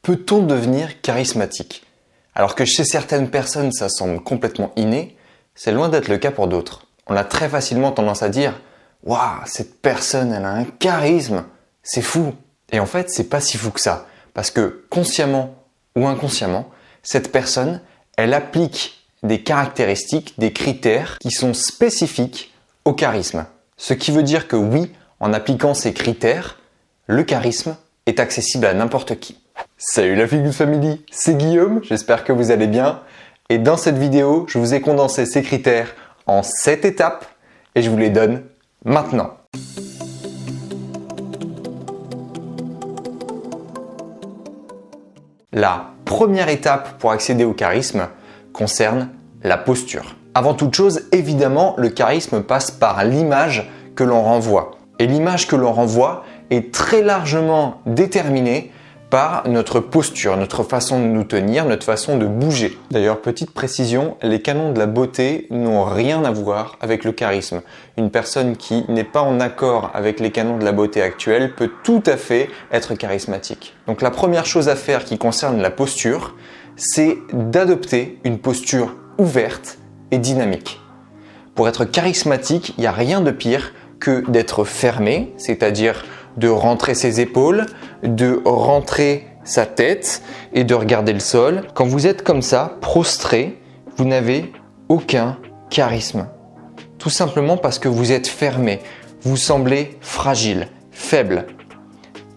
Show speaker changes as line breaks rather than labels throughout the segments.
Peut-on devenir charismatique? Alors que chez certaines personnes ça semble complètement inné, c'est loin d'être le cas pour d'autres. On a très facilement tendance à dire « Waouh, cette personne elle a un charisme, c'est fou !» Et en fait c'est pas si fou que ça, parce que consciemment ou inconsciemment, cette personne elle applique des caractéristiques, des critères qui sont spécifiques au charisme. Ce qui veut dire que oui, en appliquant ces critères, le charisme est accessible à n'importe qui. Salut la Feel Good Family, c'est Guillaume, j'espère que vous allez bien. Et dans cette vidéo, je vous ai condensé ces critères en 7 étapes et je vous les donne maintenant. La première étape pour accéder au charisme concerne la posture. Avant toute chose, évidemment, le charisme passe par l'image que l'on renvoie. Et l'image que l'on renvoie est très largement déterminée par notre posture, notre façon de nous tenir, notre façon de bouger. D'ailleurs, petite précision, les canons de la beauté n'ont rien à voir avec le charisme. Une personne qui n'est pas en accord avec les canons de la beauté actuels peut tout à fait être charismatique. Donc la première chose à faire qui concerne la posture, c'est d'adopter une posture ouverte et dynamique. Pour être charismatique, il n'y a rien de pire que d'être fermé, c'est-à-dire de rentrer ses épaules, de rentrer sa tête et de regarder le sol. Quand vous êtes comme ça, prostré, vous n'avez aucun charisme. Tout simplement parce que vous êtes fermé, vous semblez fragile, faible.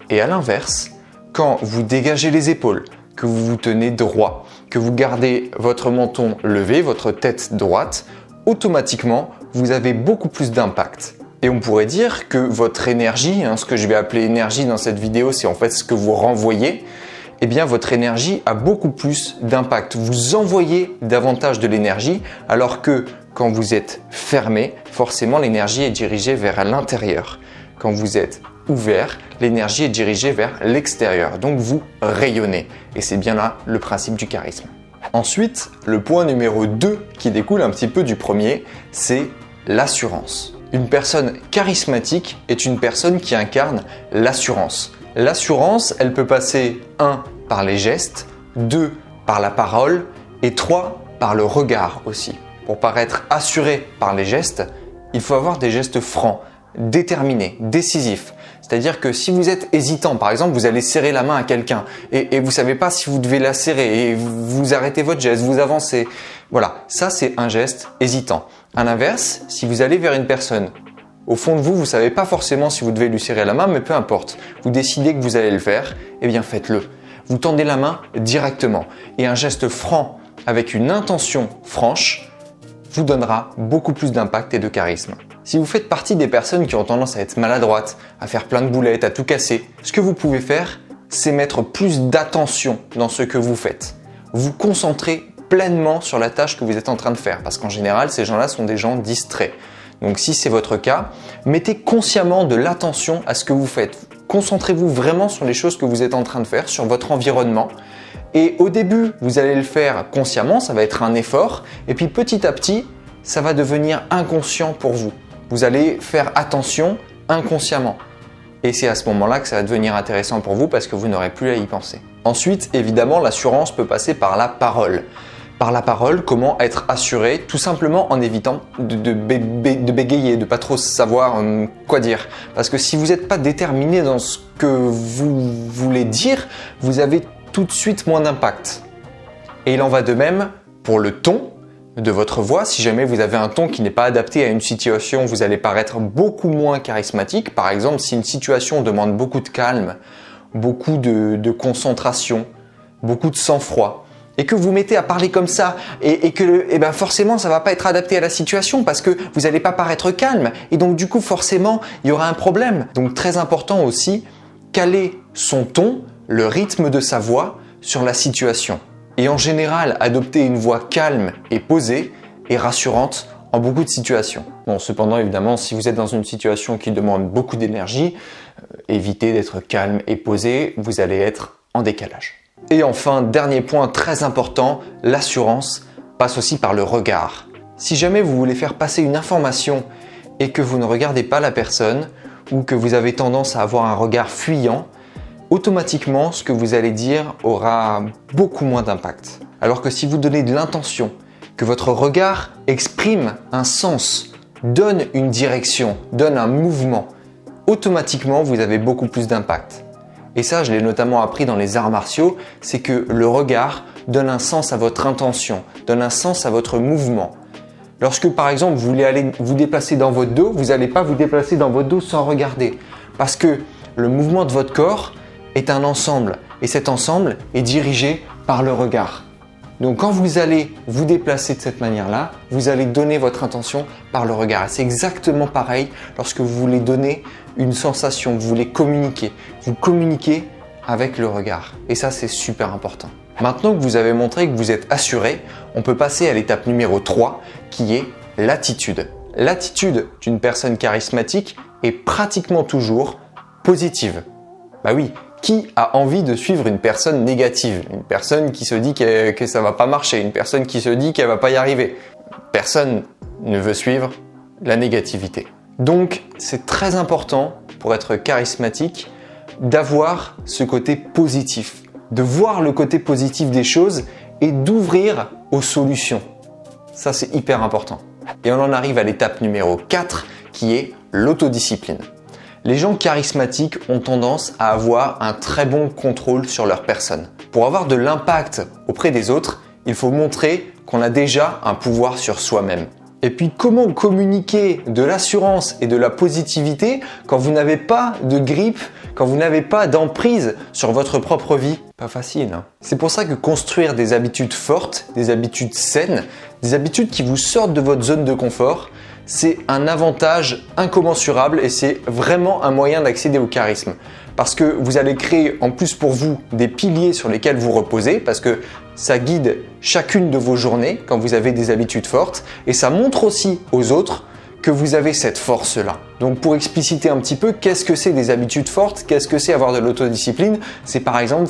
Et à l'inverse, quand vous dégagez les épaules, que vous vous tenez droit, que vous gardez votre menton levé, votre tête droite, automatiquement, vous avez beaucoup plus d'impact. Et on pourrait dire que votre énergie, ce que je vais appeler énergie dans cette vidéo, c'est en fait ce que vous renvoyez, eh bien votre énergie a beaucoup plus d'impact. Vous envoyez davantage de l'énergie, alors que quand vous êtes fermé, forcément l'énergie est dirigée vers l'intérieur. Quand vous êtes ouvert, l'énergie est dirigée vers l'extérieur, donc vous rayonnez. Et c'est bien là le principe du charisme. Ensuite, le point numéro 2 qui découle un petit peu du premier, c'est l'assurance. Une personne charismatique est une personne qui incarne l'assurance. L'assurance, elle peut passer 1 par les gestes, 2 par la parole et 3 par le regard aussi. Pour paraître assuré par les gestes, il faut avoir des gestes francs, déterminés, décisifs. C'est-à-dire que si vous êtes hésitant, par exemple, vous allez serrer la main à quelqu'un et vous ne savez pas si vous devez la serrer et vous arrêtez votre geste, vous avancez. Voilà, ça c'est un geste hésitant. À l'inverse, si vous allez vers une personne, au fond de vous, vous ne savez pas forcément si vous devez lui serrer la main, mais peu importe. Vous décidez que vous allez le faire, eh bien faites-le. Vous tendez la main directement et un geste franc avec une intention franche vous donnera beaucoup plus d'impact et de charisme. Si vous faites partie des personnes qui ont tendance à être maladroites, à faire plein de boulettes, à tout casser, ce que vous pouvez faire, c'est mettre plus d'attention dans ce que vous faites. Vous concentrez pleinement sur la tâche que vous êtes en train de faire, parce qu'en général, ces gens-là sont des gens distraits. Donc si c'est votre cas, mettez consciemment de l'attention à ce que vous faites. Concentrez-vous vraiment sur les choses que vous êtes en train de faire, sur votre environnement. Et au début, vous allez le faire consciemment, ça va être un effort. Et puis petit à petit, ça va devenir inconscient pour vous. Vous allez faire attention inconsciemment. Et c'est à ce moment-là que ça va devenir intéressant pour vous parce que vous n'aurez plus à y penser. Ensuite, évidemment, l'assurance peut passer par la parole. Par la parole, comment être assuré, tout simplement en évitant de bégayer, de pas trop savoir quoi dire. Parce que si vous n'êtes pas déterminé dans ce que vous voulez dire, vous avez tout de suite moins d'impact. Et il en va de même pour le ton de votre voix. Si jamais vous avez un ton qui n'est pas adapté à une situation, vous allez paraître beaucoup moins charismatique. Par exemple, si une situation demande beaucoup de calme, beaucoup de concentration, beaucoup de sang-froid, et que vous mettez à parler comme ça et que forcément ça va pas être adapté à la situation parce que vous n'allez pas paraître calme et donc du coup forcément il y aura un problème. Donc très important aussi, caler son ton, le rythme de sa voix sur la situation. Et en général, adopter une voix calme et posée est rassurante en beaucoup de situations. Bon, cependant, évidemment, si vous êtes dans une situation qui demande beaucoup d'énergie, évitez d'être calme et posé, vous allez être en décalage. Et enfin, dernier point très important, l'assurance passe aussi par le regard. Si jamais vous voulez faire passer une information et que vous ne regardez pas la personne ou que vous avez tendance à avoir un regard fuyant, automatiquement, ce que vous allez dire aura beaucoup moins d'impact. Alors que si vous donnez de l'intention, que votre regard exprime un sens, donne une direction, donne un mouvement, automatiquement, vous avez beaucoup plus d'impact. Et ça, je l'ai notamment appris dans les arts martiaux, c'est que le regard donne un sens à votre intention, donne un sens à votre mouvement. Lorsque, par exemple, vous voulez aller vous déplacer dans votre dos, vous n'allez pas vous déplacer dans votre dos sans regarder. Parce que le mouvement de votre corps est un ensemble. Et cet ensemble est dirigé par le regard. Donc, quand vous allez vous déplacer de cette manière-là, vous allez donner votre intention par le regard. Et c'est exactement pareil lorsque vous voulez donner une sensation, vous voulez communiquer. Vous communiquez avec le regard. Et ça, c'est super important. Maintenant que vous avez montré que vous êtes assuré, on peut passer à l'étape numéro 3 qui est l'attitude. L'attitude d'une personne charismatique est pratiquement toujours positive. Bah oui, qui a envie de suivre une personne négative? Une personne qui se dit que ça va pas marcher, une personne qui se dit qu'elle va pas y arriver. Personne ne veut suivre la négativité. Donc, c'est très important pour être charismatique d'avoir ce côté positif, de voir le côté positif des choses et d'ouvrir aux solutions. Ça, c'est hyper important. Et on en arrive à l'étape numéro 4 qui est l'autodiscipline. Les gens charismatiques ont tendance à avoir un très bon contrôle sur leur personne. Pour avoir de l'impact auprès des autres, il faut montrer qu'on a déjà un pouvoir sur soi-même. Et puis comment communiquer de l'assurance et de la positivité quand vous n'avez pas de grippe, quand vous n'avez pas d'emprise sur votre propre vie? Pas facile, hein. C'est pour ça que construire des habitudes fortes, des habitudes saines, des habitudes qui vous sortent de votre zone de confort, c'est un avantage incommensurable et c'est vraiment un moyen d'accéder au charisme. Parce que vous allez créer en plus pour vous des piliers sur lesquels vous reposez parce que ça guide chacune de vos journées quand vous avez des habitudes fortes et ça montre aussi aux autres que vous avez cette force-là. Donc pour expliciter un petit peu, qu'est-ce que c'est des habitudes fortes? Qu'est-ce que c'est avoir de l'autodiscipline? C'est par exemple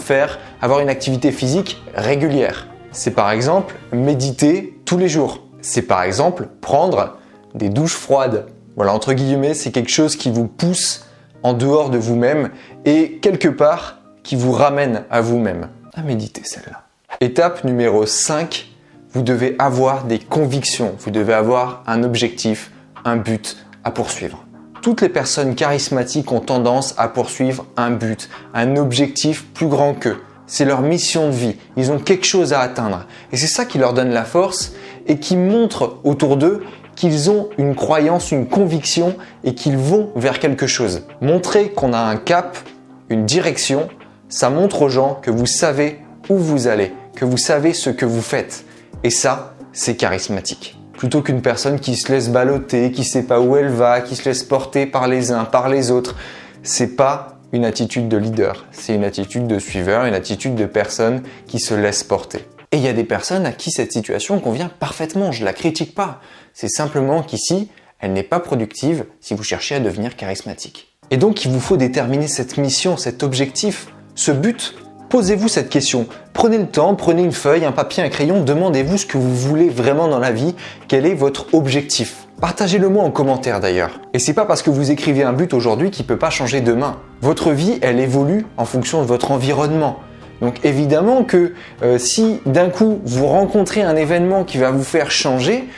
avoir une activité physique régulière. C'est par exemple méditer tous les jours. C'est par exemple prendre des douches froides. Voilà, entre guillemets, c'est quelque chose qui vous pousse en dehors de vous-même et quelque part qui vous ramène à vous-même. À méditer celle-là. Étape numéro 5, vous devez avoir des convictions, vous devez avoir un objectif, un but à poursuivre. Toutes les personnes charismatiques ont tendance à poursuivre un but, un objectif plus grand qu'eux. C'est leur mission de vie, ils ont quelque chose à atteindre. Et c'est ça qui leur donne la force et qui montre autour d'eux qu'ils ont une croyance, une conviction et qu'ils vont vers quelque chose. Montrer qu'on a un cap, une direction, ça montre aux gens que vous savez où vous allez, que vous savez ce que vous faites. Et ça, c'est charismatique. Plutôt qu'une personne qui se laisse balloter, qui ne sait pas où elle va, qui se laisse porter par les uns, par les autres. C'est pas une attitude de leader, c'est une attitude de suiveur, une attitude de personne qui se laisse porter. Et il y a des personnes à qui cette situation convient parfaitement, je ne la critique pas. C'est simplement qu'ici, elle n'est pas productive si vous cherchez à devenir charismatique. Et donc, il vous faut déterminer cette mission, cet objectif, ce but. Posez-vous cette question. Prenez le temps, prenez une feuille, un papier, un crayon, demandez-vous ce que vous voulez vraiment dans la vie, quel est votre objectif. Partagez-le moi en commentaire d'ailleurs. Et c'est pas parce que vous écrivez un but aujourd'hui qu'il peut pas changer demain. Votre vie, elle évolue en fonction de votre environnement. Donc évidemment que si d'un coup vous rencontrez un événement qui va vous faire changer,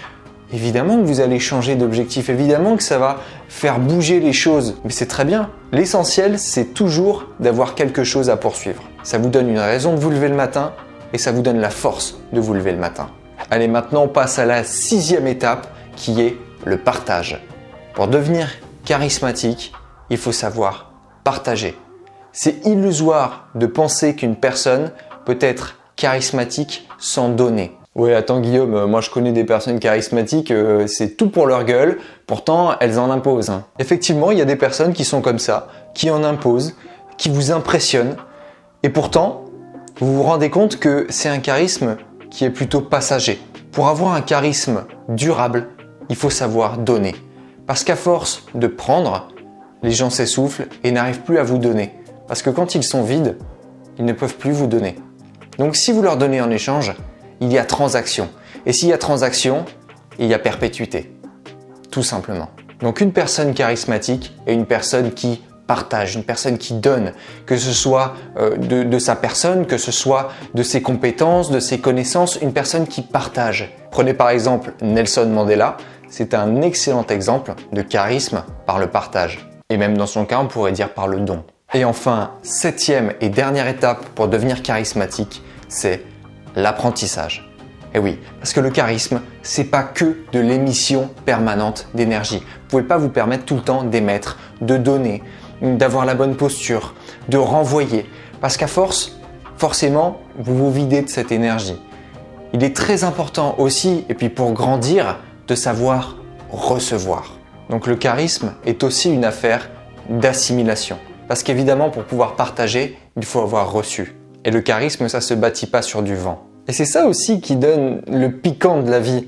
évidemment que vous allez changer d'objectif, évidemment que ça va faire bouger les choses, mais c'est très bien. L'essentiel, c'est toujours d'avoir quelque chose à poursuivre. Ça vous donne une raison de vous lever le matin et ça vous donne la force de vous lever le matin. Allez, maintenant on passe à la 6e étape qui est le partage. Pour devenir charismatique, il faut savoir partager. C'est illusoire de penser qu'une personne peut être charismatique sans donner. Ouais, attends Guillaume, moi je connais des personnes charismatiques, c'est tout pour leur gueule, pourtant elles en imposent. Hein. Effectivement, il y a des personnes qui sont comme ça, qui en imposent, qui vous impressionnent, et pourtant, vous vous rendez compte que c'est un charisme qui est plutôt passager. Pour avoir un charisme durable, il faut savoir donner. Parce qu'à force de prendre, les gens s'essoufflent et n'arrivent plus à vous donner. Parce que quand ils sont vides, ils ne peuvent plus vous donner. Donc si vous leur donnez en échange, il y a transaction. Et s'il y a transaction, il y a perpétuité. Tout simplement. Donc une personne charismatique est une personne qui partage, une personne qui donne, que ce soit de sa personne, que ce soit de ses compétences, de ses connaissances, une personne qui partage. Prenez par exemple Nelson Mandela, c'est un excellent exemple de charisme par le partage. Et même dans son cas, on pourrait dire par le don. Et enfin, 7e et dernière étape pour devenir charismatique, c'est l'apprentissage. Et oui, parce que le charisme, c'est pas que de l'émission permanente d'énergie. Vous pouvez pas vous permettre tout le temps d'émettre, de donner, d'avoir la bonne posture, de renvoyer. Parce qu'à force, forcément, vous vous videz de cette énergie. Il est très important aussi, et puis pour grandir, de savoir recevoir. Donc le charisme est aussi une affaire d'assimilation. Parce qu'évidemment, pour pouvoir partager, il faut avoir reçu. Et le charisme, ça se bâtit pas sur du vent. Et c'est ça aussi qui donne le piquant de la vie.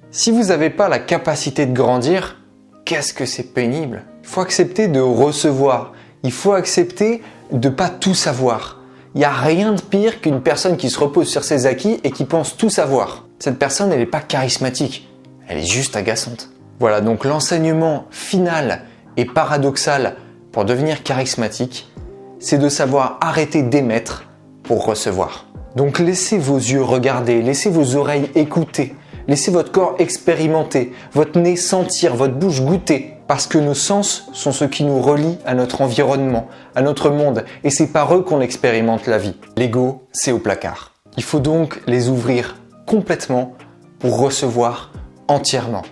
Si vous n'avez pas la capacité de grandir, qu'est-ce que c'est pénible. Il faut accepter de recevoir. Il faut accepter de pas tout savoir. Il n'y a rien de pire qu'une personne qui se repose sur ses acquis et qui pense tout savoir. Cette personne, elle n'est pas charismatique. Elle est juste agaçante. Voilà, donc l'enseignement final et paradoxal pour devenir charismatique, c'est de savoir arrêter d'émettre pour recevoir. Donc laissez vos yeux regarder, laissez vos oreilles écouter, laissez votre corps expérimenter, votre nez sentir, votre bouche goûter. Parce que nos sens sont ce qui nous relie à notre environnement, à notre monde, et c'est par eux qu'on expérimente la vie. L'ego, c'est au placard. Il faut donc les ouvrir complètement pour recevoir entièrement.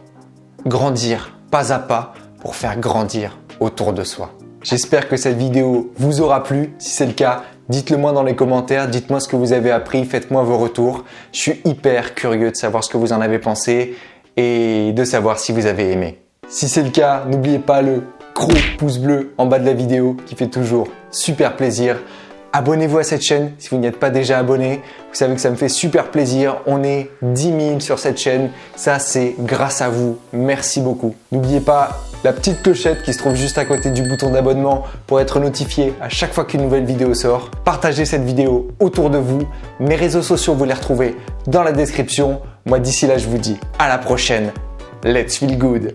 Grandir pas à pas pour faire grandir autour de soi. J'espère que cette vidéo vous aura plu. Si c'est le cas, dites-le moi dans les commentaires, dites-moi ce que vous avez appris, faites-moi vos retours. Je suis hyper curieux de savoir ce que vous en avez pensé et de savoir si vous avez aimé. Si c'est le cas, n'oubliez pas le gros pouce bleu en bas de la vidéo qui fait toujours super plaisir. Abonnez-vous à cette chaîne si vous n'y êtes pas déjà abonné. Vous savez que ça me fait super plaisir. On est 10 000 sur cette chaîne. Ça, c'est grâce à vous. Merci beaucoup. N'oubliez pas la petite clochette qui se trouve juste à côté du bouton d'abonnement pour être notifié à chaque fois qu'une nouvelle vidéo sort. Partagez cette vidéo autour de vous. Mes réseaux sociaux, vous les retrouvez dans la description. Moi, d'ici là, je vous dis à la prochaine. Let's feel good.